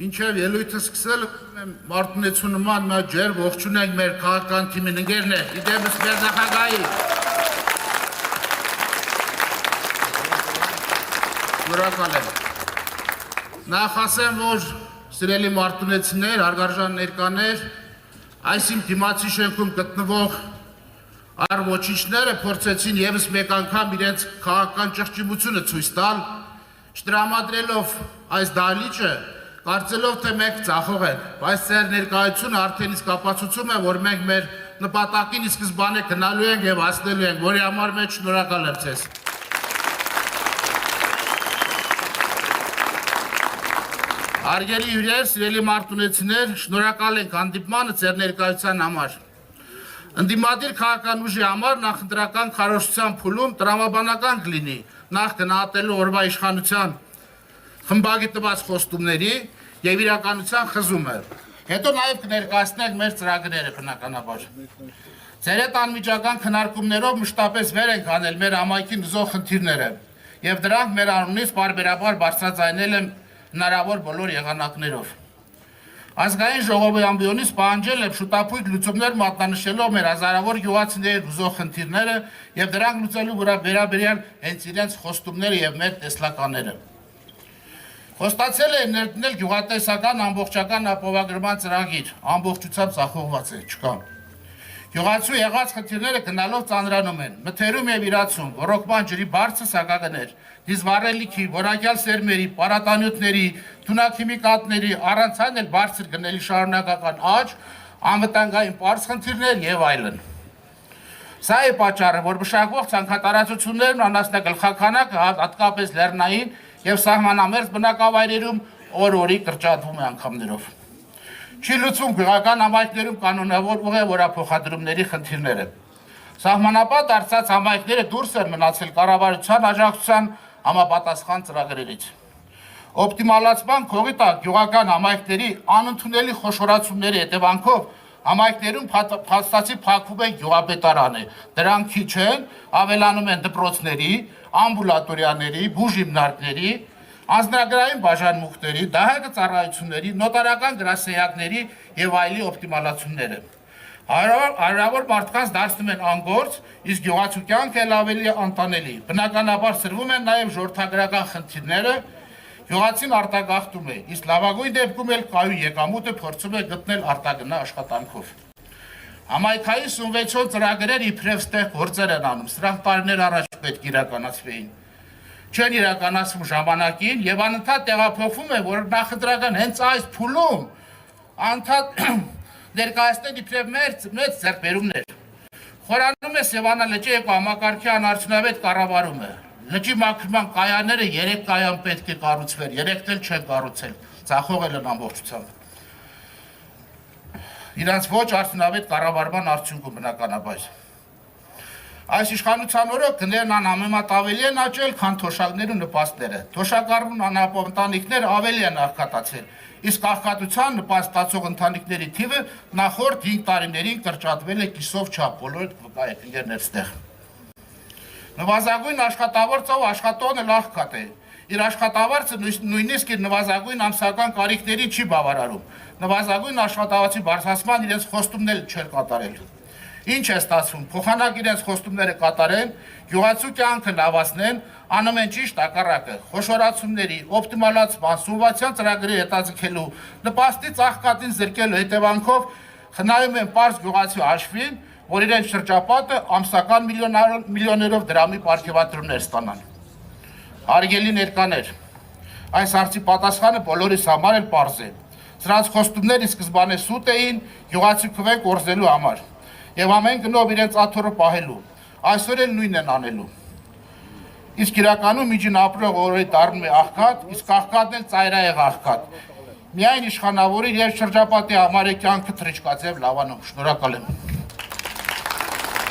Մինչև ելույթը սկսել մարտունեցունման նա ջեր ողջունենք մեր քաղաքական թիմի ընկերներ, իդեպս մեր նախագահի։ Շնորհակալ եմ։ Նախ ասեմ, որ սիրելի մարտունեցիներ, հարգարժան ներկաներ, այս իմ դիմացի շենքում գտնվող առողջիչները փորձեցին եւս մեկ անգամ իրենց քաղաքական ճղճիմությունը ցույց տալ, շտրամադրելով այս դահլիճը, կարծելով թե մենք ծախող ենք, բայց ձեր ներկայությունը արդեն իսկ ապացուցում է, որ մենք մեր նպատակին ի սկզբանե գնալու ենք եւ հասնելու ենք, որի համար մեծ շնորհակալ եմ ձեզ։ Հարգելի հյուրեր, սիրելի մարտունեցիներ, շնորհակալ ենք հանդիպմանը ձեր ներկայության համար։ Ընդդիմադիր քաղաքական ուժի համար նախընտրական քարոզչության փուլում տրամաբանական կլինի, նախ գնահատելու օրվա իշխանության խմբագիտված խոստումների եւ իրականության խզումը։ Հետո նաեւ կներկայացնենք մեր ծրագրերը բնականաբար։ Ձեր հետ անմիջական քննարկումներով մշտապես վեր ենք անել մեր համայնքի նզող խնդիրները եւ դրանք մեր անունից բարբերաբար բարձրաձայնել են հնարավոր բոլոր եղանակներով։ Ազգային ժողովի ամբիոնից պահանջել եմ շուտապույտ լուծումներ մատնանշելով մեր հազարավոր գյուղացիների նզող խնդիրները եւ դրանք լուծելու վերաբերյալ հենց իրենց խոստումները եւ մեր տեսլականները։ Խոստացել է ներդնել գյուղատնտեսական ամբողջական ապահովագրման ծրագիր, ամբողջությամբ ձախողված է, չկա։ Գյուղացու եղած խնդիրները գնալով ծանրանում են, մթերում եւ իրացում, ռոռոկման ջրի բարձր սակագներ, դիզվառելիքի, որակյալ սերմերի, պարատանյութերի, թունաքիմիկատների, առանց այն էլ բարձր գնելի շարունակական աճ, անվտանգային պարզ խնդիրներ եւ այլն։ Սա է պատճառը, որ մշակվող ցանքատարածություններն անասնագլխականակը հատկապես լեռնային եւ սահմանամերձ բնակավայրերում օր-օրի կրճատվում է անգամներով։ Չի լուծվում գյուղական համայնքներում կանոնավոր ուղևորափոխադրումների խնդիրները։ Սահմանապատ դարձած համայնքները դուրս են մնացել կառավարության աջակցության համապատասխան ծրագրերից։ Օպտիմալացման քողի տակ գյուղական համայնքների անընդունելի խոշորացումների հետևանքով համայնքներում փաստացի փակվում է գյուղապետարանը, դրանք քիչ են, ավելանում են դպրոցների, ամբուլատորիաների, բուժիմնարկների, անձնագրային բաժանմունքների, դահակ ծառայությունների, նոտարական գրասենյակների եւ այլի օպտիմալացումները։ Հարյուրավոր մարդկանց դարձնում են անգործ, իսկ գյուղացու կյանքը էլ ավելի անտանելի։ Բնականաբար սրվում են նաեւ ժողովրդագրական խնդիրները, գյուղացին արտագաղթում է, իսկ լավագույն դեպքում էլ կայուն եկամուտը փորձում է գտնել արտագնա աշխատանքով։ Համայնքային սուբվենցիոն ծրագրերը իբրև ստեղ գործեր են անում, սրանք տարիներ առաջ պետք իրականացվեին։ Չեն իրականացվում ժամանակին եւ անընդհատ տեղափոխվում է, որ նախընտրական հենց այս փուլում անդադ ներկայացնել իբրև մեծ ձեռքբերումներ։ Խորանում է Սևանա լճի համակարգի անարդյունավետ կառավարումը։ Լճի մաքրման կայանները 3 կայան պետք է կառուցվեր, 3-ն էլ չեն կառուցել, ծախողել են ամբողջությամբ։ Իրանց ոչ արդյունավետ կառավարման արդյունքում բնականաբար։ Այս իշխանության օրոք գներն անհամեմատ ավելի են աճել, քան թոշակներու նպաստները։ Թոշակառուն անապահով ընտանիքները ավելի են աղքատացել, իսկ աղքատության նպաստացող ընտանիքների թիվը նախորդ 5 տարիներին կրճատվել է կիսով չափ, բոլոր վկա եք ընկերներ ստեղ։ Նվազագույն աշխատավորցով աշխատողն էլ աղքատ է։ Իր աշխատավարձը նույնիսկ իր նվազագույն ամսական կարիքների չի բավարարում։ Նվազագույն աշխատավարձի բարձրացման իրենց խոստումն էլ չէր կատարել։ Ինչ է ստացվում, փոխանակ իրենց խոստումները կատարեն, գյուղացու կյանքը լավացնեն, անում են ճիշտ հակառակը, խոշորացումների, օպտիմալացման, սուբվենցիոն ծրագրերի հետաձգելու, նպաստից աղքատին զրկելու հետևանքով խնայում են պարզ գյուղացու հաշվին, որ իրենց շրջապատը ամսական միլիոներով դրամի պարգևատրումներ ստանան։ Հարգելի ներկաներ, այս հարցի պատասխանը բոլորիս համար էլ պարզ է։ Սրանց խոստումները սկզբանե սուտ էին գյուղացու քվեն կորզելու համար եւ ամեն գնով իրենց աթոռը պահելու։ Այսօր էլ նույնն են անելու։ Իսկ իրականում միջին ապրող օրը դառնում է աղքատ, իսկ աղքատն էլ ծայրահեղ աղքատ։ Միայն իշխանավորի եւ շրջապատի համար է կյանքը թռիչքաձև լավանում։ Շնորհակալ եմ։